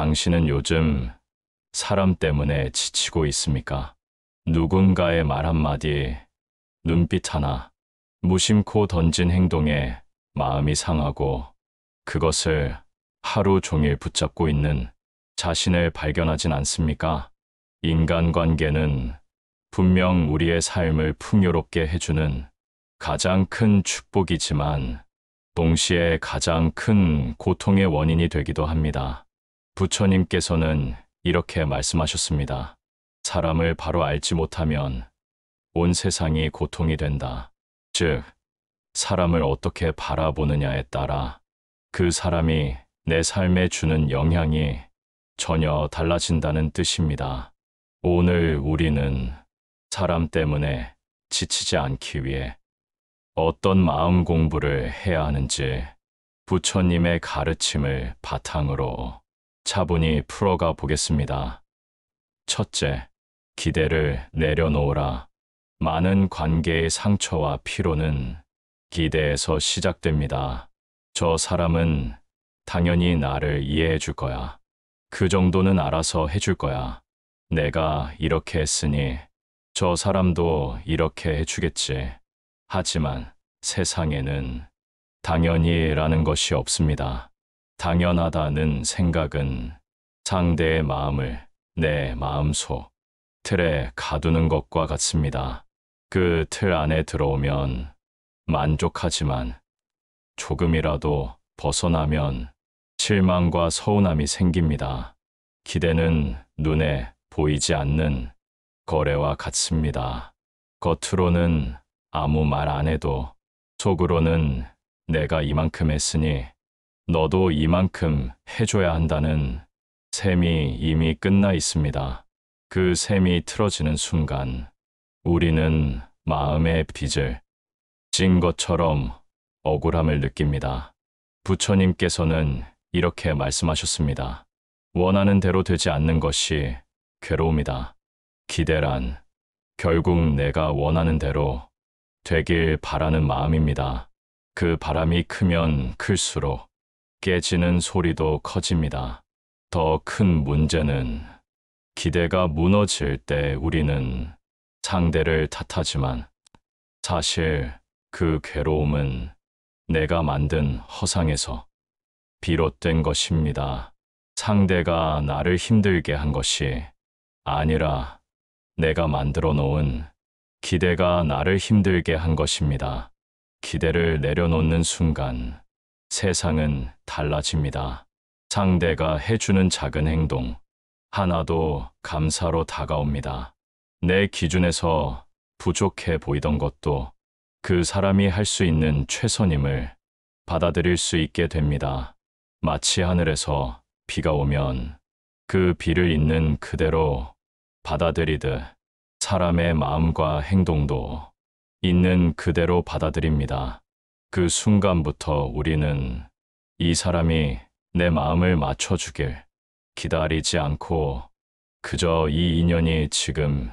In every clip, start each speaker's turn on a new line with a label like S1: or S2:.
S1: 당신은 요즘 사람 때문에 지치고 있습니까? 누군가의 말 한마디, 눈빛 하나, 무심코 던진 행동에 마음이 상하고 그것을 하루 종일 붙잡고 있는 자신을 발견하진 않습니까? 인간관계는 분명 우리의 삶을 풍요롭게 해주는 가장 큰 축복이지만 동시에 가장 큰 고통의 원인이 되기도 합니다. 부처님께서는 이렇게 말씀하셨습니다. 사람을 바로 알지 못하면 온 세상이 고통이 된다. 즉, 사람을 어떻게 바라보느냐에 따라 그 사람이 내 삶에 주는 영향이 전혀 달라진다는 뜻입니다. 오늘 우리는 사람 때문에 지치지 않기 위해 어떤 마음 공부를 해야 하는지 부처님의 가르침을 바탕으로 차분히 풀어가 보겠습니다. 첫째, 기대를 내려놓으라. 많은 관계의 상처와 피로는 기대에서 시작됩니다. 저 사람은 당연히 나를 이해해 줄 거야. 그 정도는 알아서 해줄 거야. 내가 이렇게 했으니 저 사람도 이렇게 해주겠지. 하지만 세상에는 당연히라는 것이 없습니다. 당연하다는 생각은 상대의 마음을 내 마음속 틀에 가두는 것과 같습니다. 그 틀 안에 들어오면 만족하지만 조금이라도 벗어나면 실망과 서운함이 생깁니다. 기대는 눈에 보이지 않는 거래와 같습니다. 겉으로는 아무 말 안 해도 속으로는 내가 이만큼 했으니 너도 이만큼 해줘야 한다는 셈이 이미 끝나 있습니다. 그 셈이 틀어지는 순간 우리는 마음의 빚을 진 것처럼 억울함을 느낍니다. 부처님께서는 이렇게 말씀하셨습니다. 원하는 대로 되지 않는 것이 괴로움이다. 기대란 결국 내가 원하는 대로 되길 바라는 마음입니다. 그 바람이 크면 클수록 깨지는 소리도 커집니다. 더 큰 문제는 기대가 무너질 때 우리는 상대를 탓하지만 사실 그 괴로움은 내가 만든 허상에서 비롯된 것입니다. 상대가 나를 힘들게 한 것이 아니라 내가 만들어 놓은 기대가 나를 힘들게 한 것입니다. 기대를 내려놓는 순간 세상은 달라집니다. 상대가 해주는 작은 행동 하나도 감사로 다가옵니다. 내 기준에서 부족해 보이던 것도 그 사람이 할 수 있는 최선임을 받아들일 수 있게 됩니다. 마치 하늘에서 비가 오면 그 비를 있는 그대로 받아들이듯 사람의 마음과 행동도 있는 그대로 받아들입니다. 그 순간부터 우리는 이 사람이 내 마음을 맞춰주길 기다리지 않고 그저 이 인연이 지금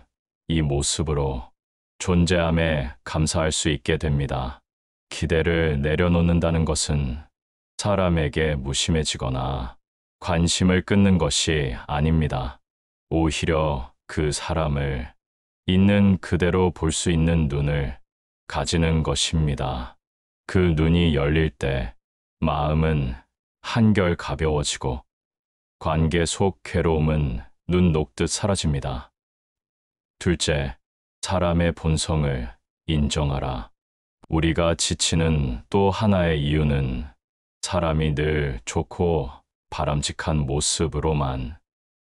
S1: 이 모습으로 존재함에 감사할 수 있게 됩니다. 기대를 내려놓는다는 것은 사람에게 무심해지거나 관심을 끊는 것이 아닙니다. 오히려 그 사람을 있는 그대로 볼 수 있는 눈을 가지는 것입니다. 그 눈이 열릴 때 마음은 한결 가벼워지고 관계 속 괴로움은 눈 녹듯 사라집니다. 둘째, 사람의 본성을 인정하라. 우리가 지치는 또 하나의 이유는 사람이 늘 좋고 바람직한 모습으로만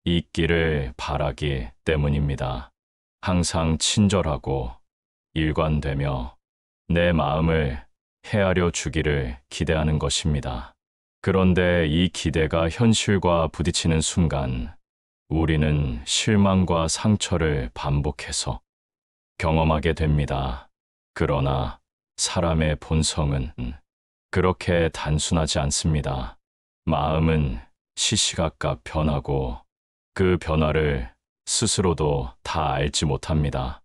S1: 있기를 바라기 때문입니다. 항상 친절하고 일관되며 내 마음을 헤아려 주기를 기대하는 것입니다. 그런데 이 기대가 현실과 부딪히는 순간 우리는 실망과 상처를 반복해서 경험하게 됩니다. 그러나 사람의 본성은 그렇게 단순하지 않습니다. 마음은 시시각각 변하고 그 변화를 스스로도 다 알지 못합니다.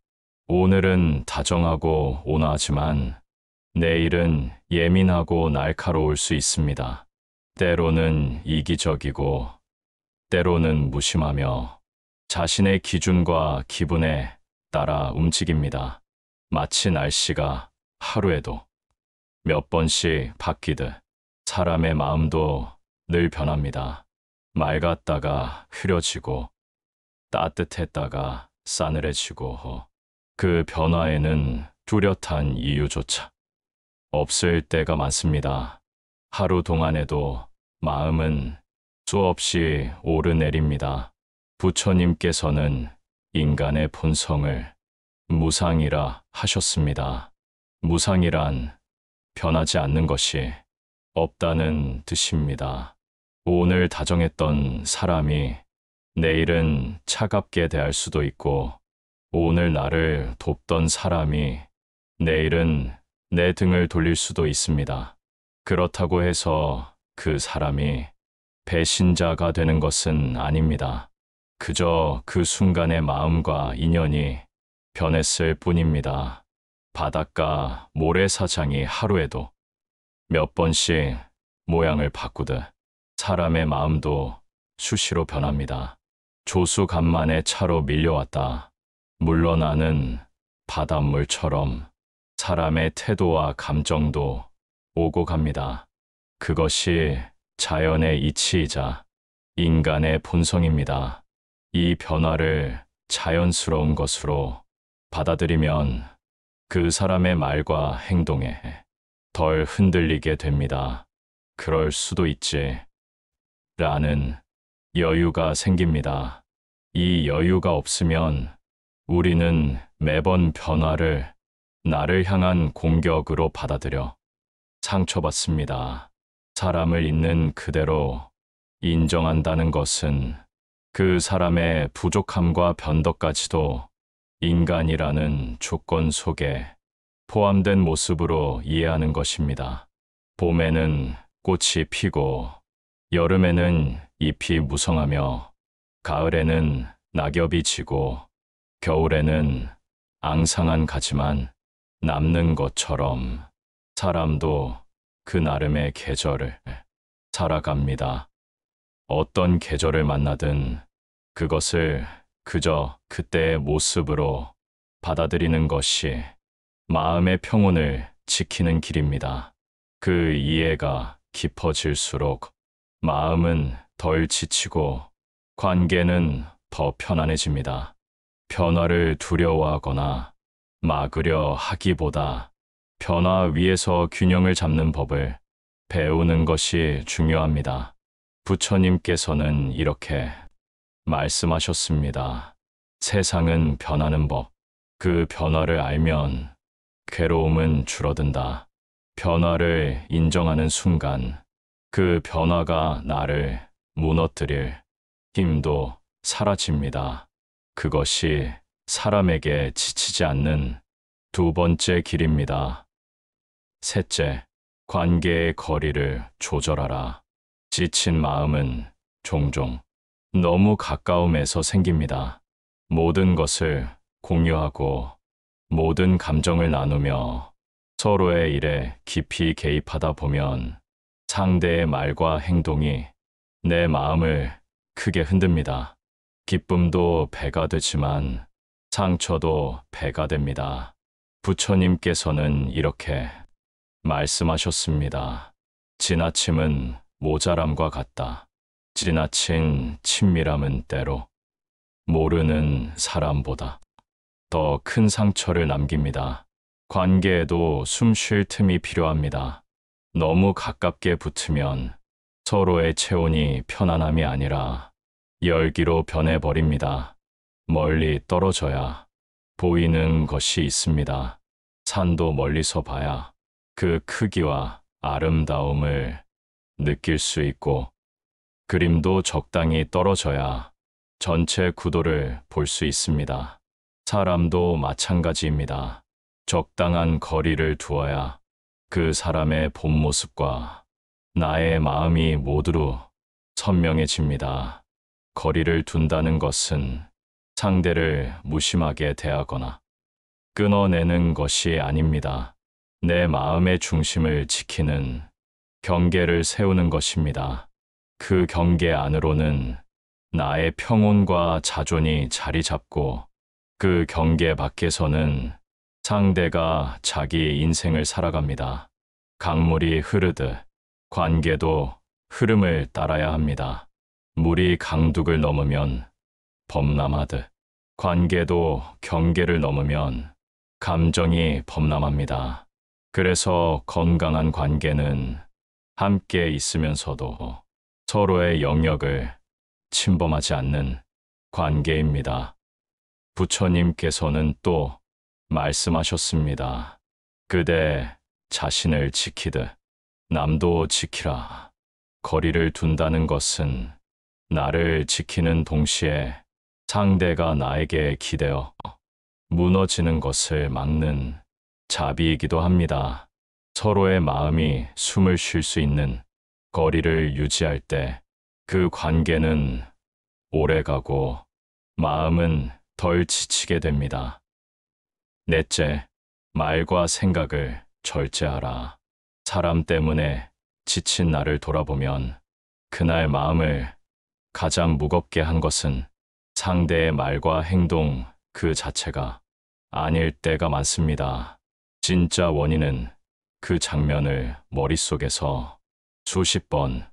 S1: 오늘은 다정하고 온화하지만 내일은 예민하고 날카로울 수 있습니다. 때로는 이기적이고 때로는 무심하며 자신의 기준과 기분에 따라 움직입니다. 마치 날씨가 하루에도 몇 번씩 바뀌듯 사람의 마음도 늘 변합니다. 맑았다가 흐려지고 따뜻했다가 싸늘해지고 그 변화에는 뚜렷한 이유조차 없을 때가 많습니다. 하루 동안에도 마음은 수없이 오르내립니다. 부처님께서는 인간의 본성을 무상이라 하셨습니다. 무상이란 변하지 않는 것이 없다는 뜻입니다. 오늘 다정했던 사람이 내일은 차갑게 대할 수도 있고, 오늘 나를 돕던 사람이 내일은 내 등을 돌릴 수도 있습니다. 그렇다고 해서 그 사람이 배신자가 되는 것은 아닙니다. 그저 그 순간의 마음과 인연이 변했을 뿐입니다. 바닷가 모래사장이 하루에도 몇 번씩 모양을 바꾸듯 사람의 마음도 수시로 변합니다. 조수 간만에 차로 밀려왔다 물러나는 바닷물처럼 사람의 태도와 감정도 오고 갑니다. 그것이 자연의 이치이자 인간의 본성입니다. 이 변화를 자연스러운 것으로 받아들이면 그 사람의 말과 행동에 덜 흔들리게 됩니다. 그럴 수도 있지 라는 여유가 생깁니다. 이 여유가 없으면 우리는 매번 변화를 나를 향한 공격으로 받아들여 상처받습니다. 사람을 있는 그대로 인정한다는 것은 그 사람의 부족함과 변덕까지도 인간이라는 조건 속에 포함된 모습으로 이해하는 것입니다. 봄에는 꽃이 피고, 여름에는 잎이 무성하며, 가을에는 낙엽이 지고, 겨울에는 앙상한 가지만 남는 것처럼 사람도 그 나름의 계절을 살아갑니다. 어떤 계절을 만나든 그것을 그저 그때의 모습으로 받아들이는 것이 마음의 평온을 지키는 길입니다. 그 이해가 깊어질수록 마음은 덜 지치고 관계는 더 편안해집니다. 변화를 두려워하거나 막으려 하기보다 변화 위에서 균형을 잡는 법을 배우는 것이 중요합니다. 부처님께서는 이렇게 말씀하셨습니다. 세상은 변하는 법. 그 변화를 알면 괴로움은 줄어든다. 변화를 인정하는 순간 그 변화가 나를 무너뜨릴 힘도 사라집니다. 그것이 사람에게 지치지 않는 두 번째 길입니다. 셋째, 관계의 거리를 조절하라. 지친 마음은 종종 너무 가까움에서 생깁니다. 모든 것을 공유하고 모든 감정을 나누며 서로의 일에 깊이 개입하다 보면 상대의 말과 행동이 내 마음을 크게 흔듭니다. 기쁨도 배가 되지만 상처도 배가 됩니다. 부처님께서는 이렇게 말씀하셨습니다. 지나침은 모자람과 같다. 지나친 친밀함은 때로 모르는 사람보다 더 큰 상처를 남깁니다. 관계에도 숨 쉴 틈이 필요합니다. 너무 가깝게 붙으면 서로의 체온이 편안함이 아니라 열기로 변해버립니다. 멀리 떨어져야 보이는 것이 있습니다. 산도 멀리서 봐야 그 크기와 아름다움을 느낄 수 있고, 그림도 적당히 떨어져야 전체 구도를 볼 수 있습니다. 사람도 마찬가지입니다. 적당한 거리를 두어야 그 사람의 본 모습과 나의 마음이 모두 선명해집니다. 거리를 둔다는 것은 상대를 무심하게 대하거나 끊어내는 것이 아닙니다. 내 마음의 중심을 지키는 경계를 세우는 것입니다. 그 경계 안으로는 나의 평온과 자존이 자리 잡고 그 경계 밖에서는 상대가 자기 인생을 살아갑니다. 강물이 흐르듯 관계도 흐름을 따라야 합니다. 물이 강둑을 넘으면 범람하듯 관계도 경계를 넘으면 감정이 범람합니다. 그래서 건강한 관계는 함께 있으면서도 서로의 영역을 침범하지 않는 관계입니다. 부처님께서는 또 말씀하셨습니다. 그대 자신을 지키듯 남도 지키라. 거리를 둔다는 것은 나를 지키는 동시에 상대가 나에게 기대어 무너지는 것을 막는 자비이기도 합니다. 서로의 마음이 숨을 쉴 수 있는 거리를 유지할 때 그 관계는 오래가고 마음은 덜 지치게 됩니다. 넷째, 말과 생각을 절제하라. 사람 때문에 지친 나를 돌아보면 그날 마음을 가장 무겁게 한 것은 상대의 말과 행동 그 자체가 아닐 때가 많습니다. 진짜 원인은 그 장면을 머릿속에서 수십 번,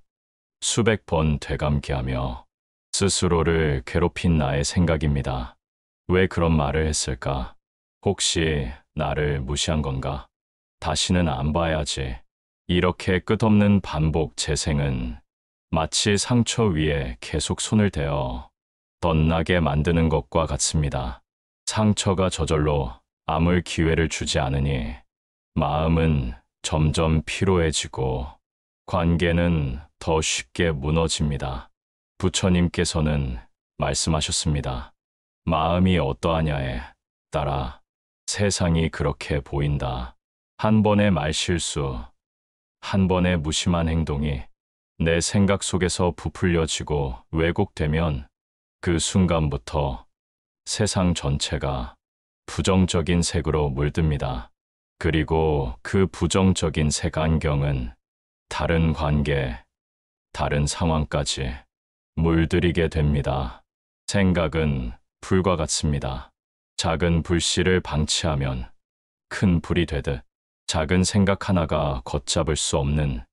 S1: 수백 번 되감기하며 스스로를 괴롭힌 나의 생각입니다. 왜 그런 말을 했을까? 혹시 나를 무시한 건가? 다시는 안 봐야지. 이렇게 끝없는 반복 재생은 마치 상처 위에 계속 손을 대어 덧나게 만드는 것과 같습니다. 상처가 저절로 아물 기회를 주지 않으니 마음은 점점 피로해지고 관계는 더 쉽게 무너집니다. 부처님께서는 말씀하셨습니다. 마음이 어떠하냐에 따라 세상이 그렇게 보인다. 한 번의 말실수, 한 번의 무심한 행동이 내 생각 속에서 부풀려지고 왜곡되면 그 순간부터 세상 전체가 부정적인 색으로 물듭니다. 그리고 그 부정적인 색안경은 다른 관계, 다른 상황까지 물들이게 됩니다. 생각은 불과 같습니다. 작은 불씨를 방치하면 큰 불이 되듯 작은 생각 하나가 걷잡을 수 없는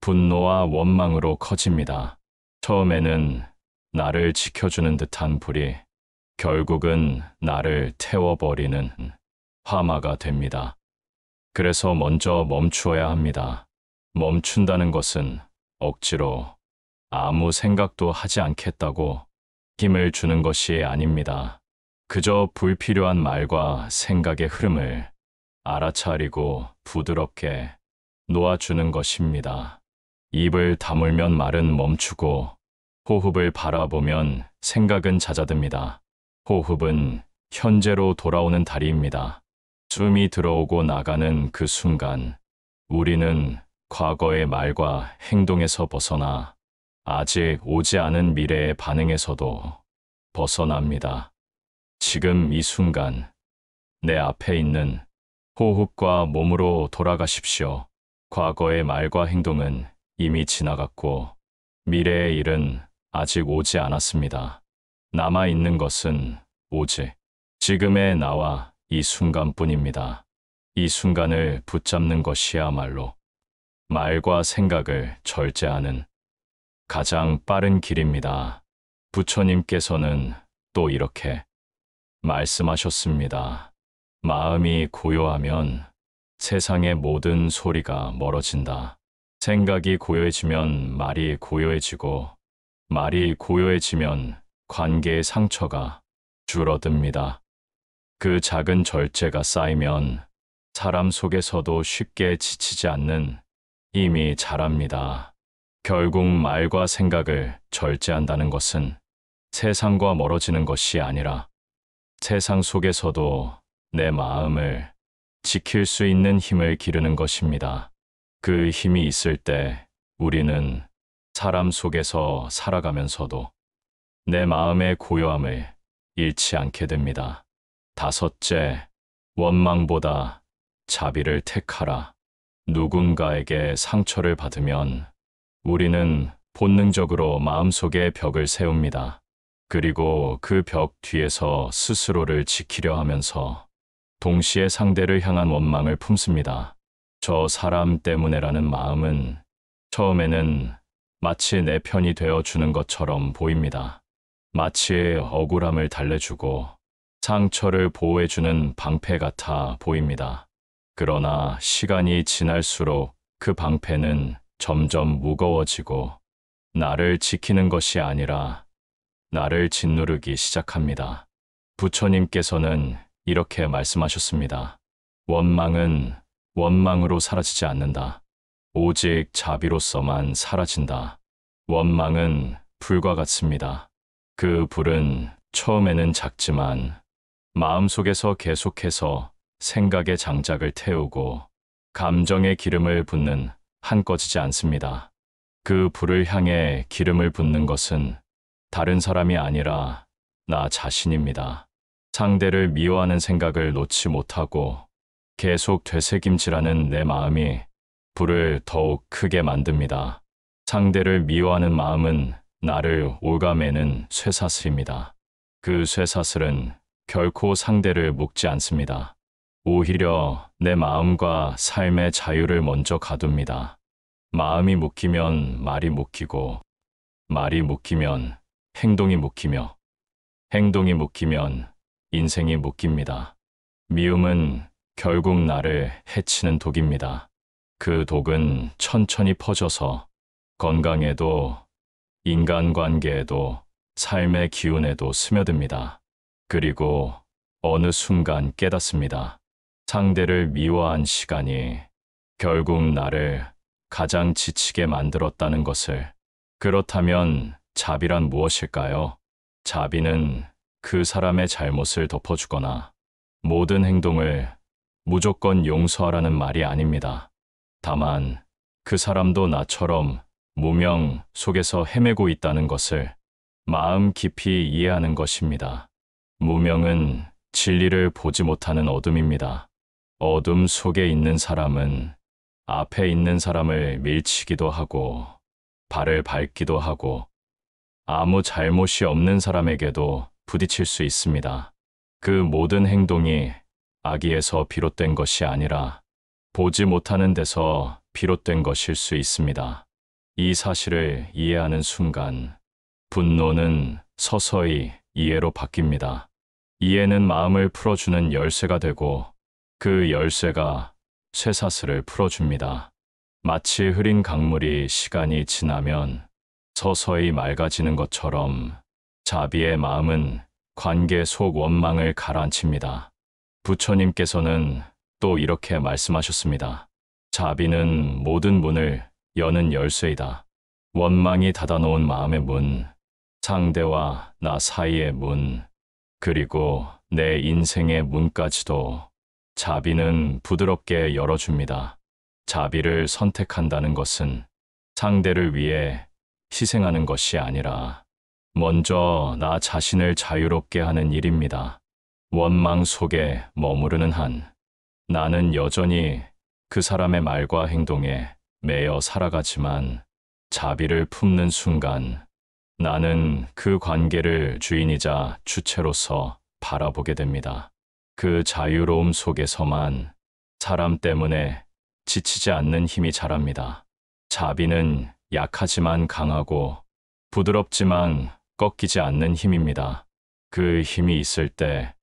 S1: 분노와 원망으로 커집니다. 처음에는 나를 지켜주는 듯한 불이 결국은 나를 태워버리는 화마가 됩니다. 그래서 먼저 멈추어야 합니다. 멈춘다는 것은 억지로 아무 생각도 하지 않겠다고 힘을 주는 것이 아닙니다. 그저 불필요한 말과 생각의 흐름을 알아차리고 부드럽게 놓아주는 것입니다. 입을 다물면 말은 멈추고 호흡을 바라보면 생각은 잦아듭니다. 호흡은 현재로 돌아오는 다리입니다. 숨이 들어오고 나가는 그 순간 우리는 과거의 말과 행동에서 벗어나 아직 오지 않은 미래의 반응에서도 벗어납니다. 지금 이 순간 내 앞에 있는 호흡과 몸으로 돌아가십시오. 과거의 말과 행동은 이미 지나갔고 미래의 일은 아직 오지 않았습니다. 남아있는 것은 오직 지금의 나와 이 순간뿐입니다. 이 순간을 붙잡는 것이야말로 말과 생각을 절제하는 가장 빠른 길입니다. 부처님께서는 또 이렇게 말씀하셨습니다. 마음이 고요하면 세상의 모든 소리가 멀어진다. 생각이 고요해지면 말이 고요해지고 말이 고요해지면 관계의 상처가 줄어듭니다. 그 작은 절제가 쌓이면 사람 속에서도 쉽게 지치지 않는 힘이 자랍니다. 결국 말과 생각을 절제한다는 것은 세상과 멀어지는 것이 아니라 세상 속에서도 내 마음을 지킬 수 있는 힘을 기르는 것입니다. 그 힘이 있을 때 우리는 사람 속에서 살아가면서도 내 마음의 고요함을 잃지 않게 됩니다. 다섯째, 원망보다 자비를 택하라. 누군가에게 상처를 받으면 우리는 본능적으로 마음속에 벽을 세웁니다. 그리고 그 벽 뒤에서 스스로를 지키려 하면서 동시에 상대를 향한 원망을 품습니다. 저 사람 때문에라는 마음은 처음에는 마치 내 편이 되어 주는 것처럼 보입니다. 마치 억울함을 달래주고 상처를 보호해주는 방패 같아 보입니다. 그러나 시간이 지날수록 그 방패는 점점 무거워지고 나를 지키는 것이 아니라 나를 짓누르기 시작합니다. 부처님께서는 이렇게 말씀하셨습니다. 원망은 원망으로 사라지지 않는다. 오직 자비로서만 사라진다. 원망은 불과 같습니다. 그 불은 처음에는 작지만 마음속에서 계속해서 생각의 장작을 태우고 감정의 기름을 붓는 한 꺼지지 않습니다. 그 불을 향해 기름을 붓는 것은 다른 사람이 아니라 나 자신입니다. 상대를 미워하는 생각을 놓지 못하고 계속 되새김질하는 내 마음이 불을 더욱 크게 만듭니다. 상대를 미워하는 마음은 나를 올가매는 쇠사슬입니다. 그 쇠사슬은 결코 상대를 묶지 않습니다. 오히려 내 마음과 삶의 자유를 먼저 가둡니다. 마음이 묶이면 말이 묶이고, 말이 묶이면 행동이 묶이며, 행동이 묶이면 인생이 묶입니다. 미움은 결국 나를 해치는 독입니다. 그 독은 천천히 퍼져서 건강에도, 인간관계에도, 삶의 기운에도 스며듭니다. 그리고 어느 순간 깨닫습니다. 상대를 미워한 시간이 결국 나를 가장 지치게 만들었다는 것을. 그렇다면 자비란 무엇일까요? 자비는 그 사람의 잘못을 덮어주거나 모든 행동을 무조건 용서하라는 말이 아닙니다. 다만 그 사람도 나처럼 무명 속에서 헤매고 있다는 것을 마음 깊이 이해하는 것입니다. 무명은 진리를 보지 못하는 어둠입니다. 어둠 속에 있는 사람은 앞에 있는 사람을 밀치기도 하고 발을 밟기도 하고 아무 잘못이 없는 사람에게도 부딪힐 수 있습니다. 그 모든 행동이 악의에서 비롯된 것이 아니라 보지 못하는 데서 비롯된 것일 수 있습니다. 이 사실을 이해하는 순간 분노는 서서히 이해로 바뀝니다. 이해는 마음을 풀어주는 열쇠가 되고 그 열쇠가 쇠사슬을 풀어줍니다. 마치 흐린 강물이 시간이 지나면 서서히 맑아지는 것처럼 자비의 마음은 관계 속 원망을 가라앉힙니다. 부처님께서는 또 이렇게 말씀하셨습니다. 자비는 모든 문을 여는 열쇠이다. 원망이 닫아놓은 마음의 문, 상대와 나 사이의 문, 그리고 내 인생의 문까지도 자비는 부드럽게 열어줍니다. 자비를 선택한다는 것은 상대를 위해 희생하는 것이 아니라 먼저 나 자신을 자유롭게 하는 일입니다. 원망 속에 머무르는 한 나는 여전히 그 사람의 말과 행동에 매여 살아가지만 자비를 품는 순간 나는 그 관계를 주인이자 주체로서 바라보게 됩니다. 그 자유로움 속에서만 사람 때문에 지치지 않는 힘이 자랍니다. 자비는 약하지만 강하고 부드럽지만 꺾이지 않는 힘입니다. 그 힘이 있을 때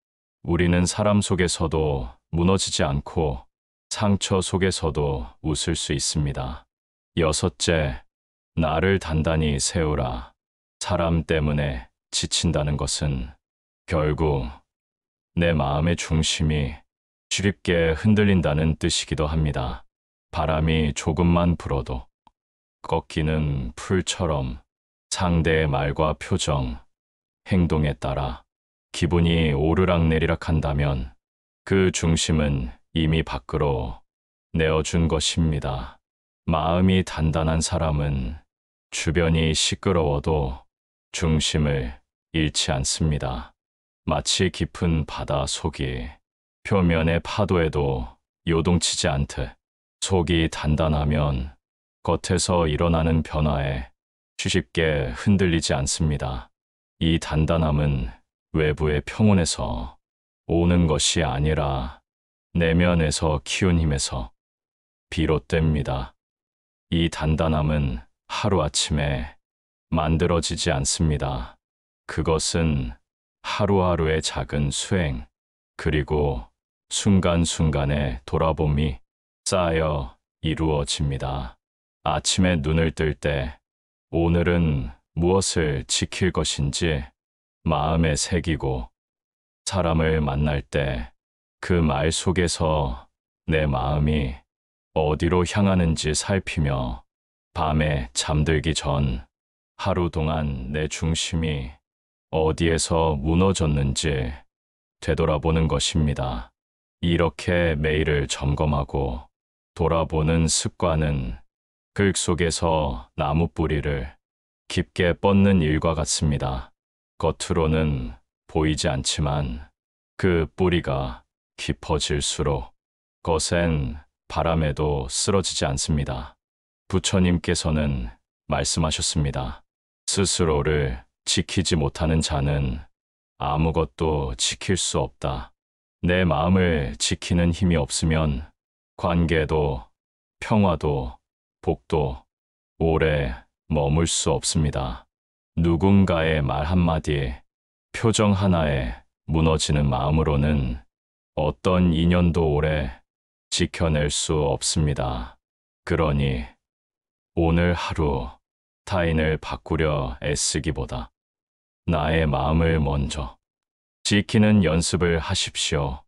S1: 우리는 사람 속에서도 무너지지 않고 상처 속에서도 웃을 수 있습니다. 여섯째, 나를 단단히 세우라. 사람 때문에 지친다는 것은 결국 내 마음의 중심이 쉽게 흔들린다는 뜻이기도 합니다. 바람이 조금만 불어도 꺾이는 풀처럼 상대의 말과 표정, 행동에 따라 기분이 오르락내리락 한다면 그 중심은 이미 밖으로 내어준 것입니다. 마음이 단단한 사람은 주변이 시끄러워도 중심을 잃지 않습니다. 마치 깊은 바다 속이 표면의 파도에도 요동치지 않듯 속이 단단하면 겉에서 일어나는 변화에 쉽게 흔들리지 않습니다. 이 단단함은 외부의 평온에서 오는 것이 아니라 내면에서 키운 힘에서 비롯됩니다. 이 단단함은 하루아침에 만들어지지 않습니다. 그것은 하루하루의 작은 수행, 그리고 순간순간의 돌아봄이 쌓여 이루어집니다. 아침에 눈을 뜰 때 오늘은 무엇을 지킬 것인지 마음에 새기고, 사람을 만날 때 그 말 속에서 내 마음이 어디로 향하는지 살피며, 밤에 잠들기 전 하루 동안 내 중심이 어디에서 무너졌는지 되돌아보는 것입니다. 이렇게 매일을 점검하고 돌아보는 습관은 흙 속에서 나무 뿌리를 깊게 뻗는 일과 같습니다. 겉으로는 보이지 않지만 그 뿌리가 깊어질수록 거센 바람에도 쓰러지지 않습니다. 부처님께서는 말씀하셨습니다. 스스로를 지키지 못하는 자는 아무것도 지킬 수 없다. 내 마음을 지키는 힘이 없으면 관계도, 평화도, 복도 오래 머물 수 없습니다. 누군가의 말 한마디, 표정 하나에 무너지는 마음으로는 어떤 인연도 오래 지켜낼 수 없습니다. 그러니 오늘 하루 타인을 바꾸려 애쓰기보다 나의 마음을 먼저 지키는 연습을 하십시오.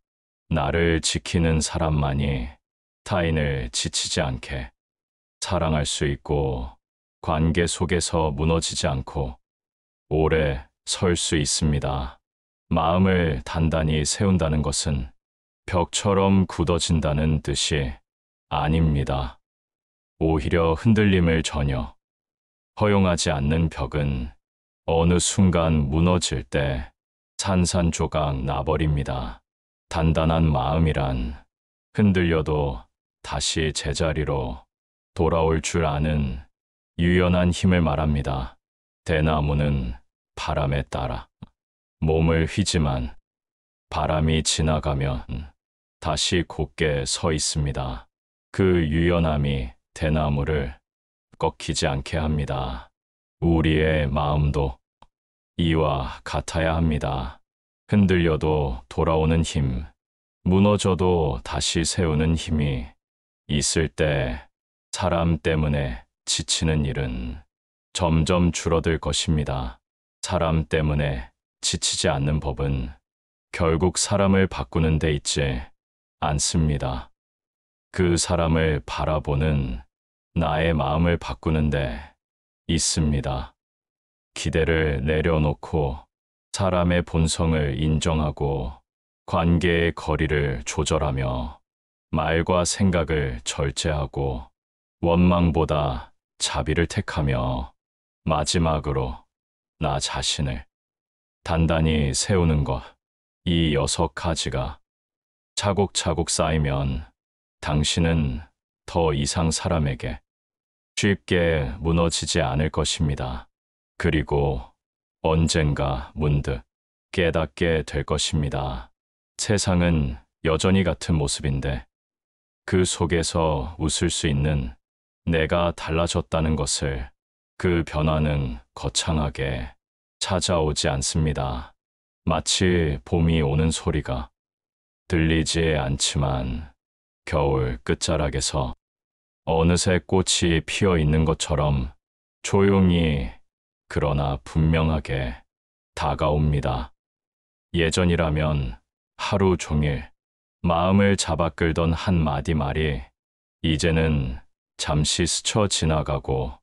S1: 나를 지키는 사람만이 타인을 지치지 않게 사랑할 수 있고, 관계 속에서 무너지지 않고 오래 설 수 있습니다. 마음을 단단히 세운다는 것은 벽처럼 굳어진다는 뜻이 아닙니다. 오히려 흔들림을 전혀 허용하지 않는 벽은 어느 순간 무너질 때 산산조각 나버립니다. 단단한 마음이란 흔들려도 다시 제자리로 돌아올 줄 아는 유연한 힘을 말합니다. 대나무는 바람에 따라 몸을 휘지만 바람이 지나가면 다시 곧게 서 있습니다. 그 유연함이 대나무를 꺾이지 않게 합니다. 우리의 마음도 이와 같아야 합니다. 흔들려도 돌아오는 힘, 무너져도 다시 세우는 힘이 있을 때 사람 때문에 지치는 일은 점점 줄어들 것입니다. 사람 때문에 지치지 않는 법은 결국 사람을 바꾸는 데 있지 않습니다. 그 사람을 바라보는 나의 마음을 바꾸는 데 있습니다. 기대를 내려놓고 사람의 본성을 인정하고 관계의 거리를 조절하며 말과 생각을 절제하고 원망보다 자비를 택하며 마지막으로 나 자신을 단단히 세우는 것, 이 6가지가 차곡차곡 쌓이면 당신은 더 이상 사람에게 쉽게 무너지지 않을 것입니다. 그리고 언젠가 문득 깨닫게 될 것입니다. 세상은 여전히 같은 모습인데 그 속에서 웃을 수 있는 내가 달라졌다는 것을, 그 변화는 거창하게 찾아오지 않습니다. 마치 봄이 오는 소리가 들리지 않지만 겨울 끝자락에서 어느새 꽃이 피어 있는 것처럼 조용히 그러나 분명하게 다가옵니다. 예전이라면 하루 종일 마음을 잡아 끌던 한마디 말이 이제는 잠시 스쳐 지나가고,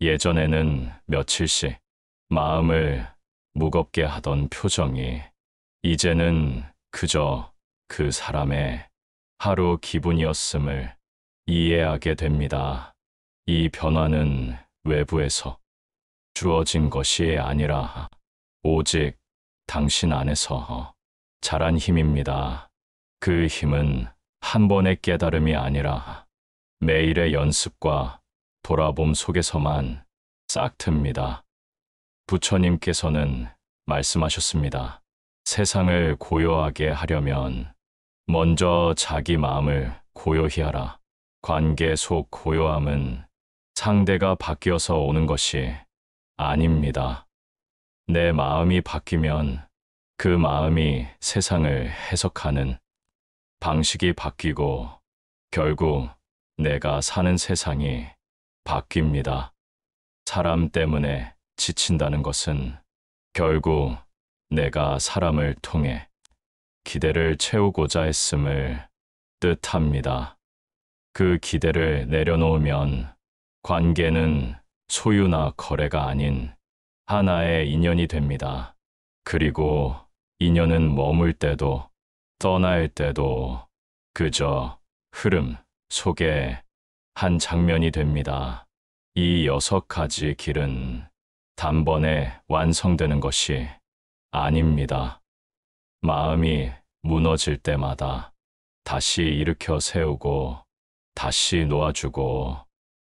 S1: 예전에는 며칠씩 마음을 무겁게 하던 표정이 이제는 그저 그 사람의 하루 기분이었음을 이해하게 됩니다. 이 변화는 외부에서 주어진 것이 아니라 오직 당신 안에서 자란 힘입니다. 그 힘은 한 번의 깨달음이 아니라 매일의 연습과 돌아봄 속에서만 싹 틉니다. 부처님께서는 말씀하셨습니다. 세상을 고요하게 하려면 먼저 자기 마음을 고요히 하라. 관계 속 고요함은 상대가 바뀌어서 오는 것이 아닙니다. 내 마음이 바뀌면 그 마음이 세상을 해석하는 방식이 바뀌고 결국 내가 사는 세상이 바뀝니다. 사람 때문에 지친다는 것은 결국 내가 사람을 통해 기대를 채우고자 했음을 뜻합니다. 그 기대를 내려놓으면 관계는 소유나 거래가 아닌 하나의 인연이 됩니다. 그리고 인연은 머물 때도 떠날 때도 그저 흐름 속의 한 장면이 됩니다. 이 6가지 길은 단번에 완성되는 것이 아닙니다. 마음이 무너질 때마다 다시 일으켜 세우고 다시 놓아주고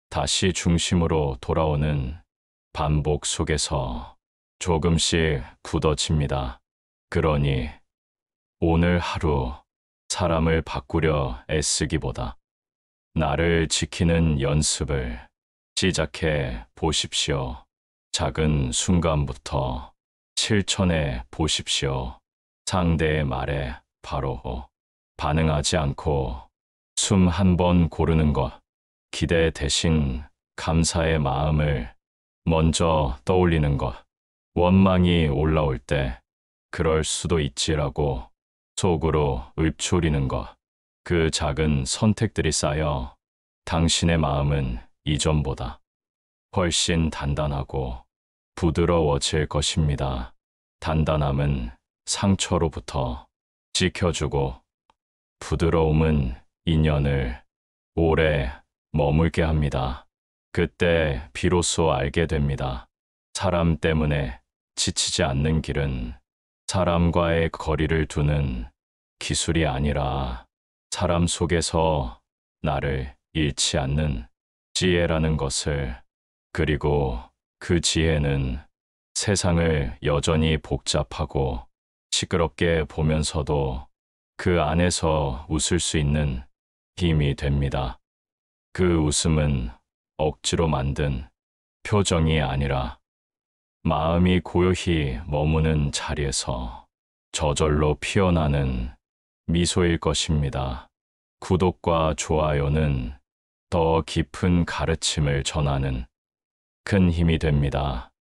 S1: 다시 중심으로 돌아오는 반복 속에서 조금씩 굳어집니다. 그러니 오늘 하루 사람을 바꾸려 애쓰기보다 나를 지키는 연습을 시작해 보십시오. 작은 순간부터 실천해 보십시오. 상대의 말에 바로 반응하지 않고 숨 한 번 고르는 것, 기대 대신 감사의 마음을 먼저 떠올리는 것, 원망이 올라올 때 그럴 수도 있지라고 속으로 읊조리는 것, 그 작은 선택들이 쌓여 당신의 마음은 이전보다 훨씬 단단하고 부드러워질 것입니다. 단단함은 상처로부터 지켜주고 부드러움은 인연을 오래 머물게 합니다. 그때 비로소 알게 됩니다. 사람 때문에 지치지 않는 길은 사람과의 거리를 두는 기술이 아니라 사람 속에서 나를 잃지 않는 지혜라는 것을, 그리고 그 지혜는 세상을 여전히 복잡하고 시끄럽게 보면서도 그 안에서 웃을 수 있는 힘이 됩니다. 그 웃음은 억지로 만든 표정이 아니라 마음이 고요히 머무는 자리에서 저절로 피어나는 미소일 것입니다. 구독과 좋아요는 더 깊은 가르침을 전하는 큰 힘이 됩니다.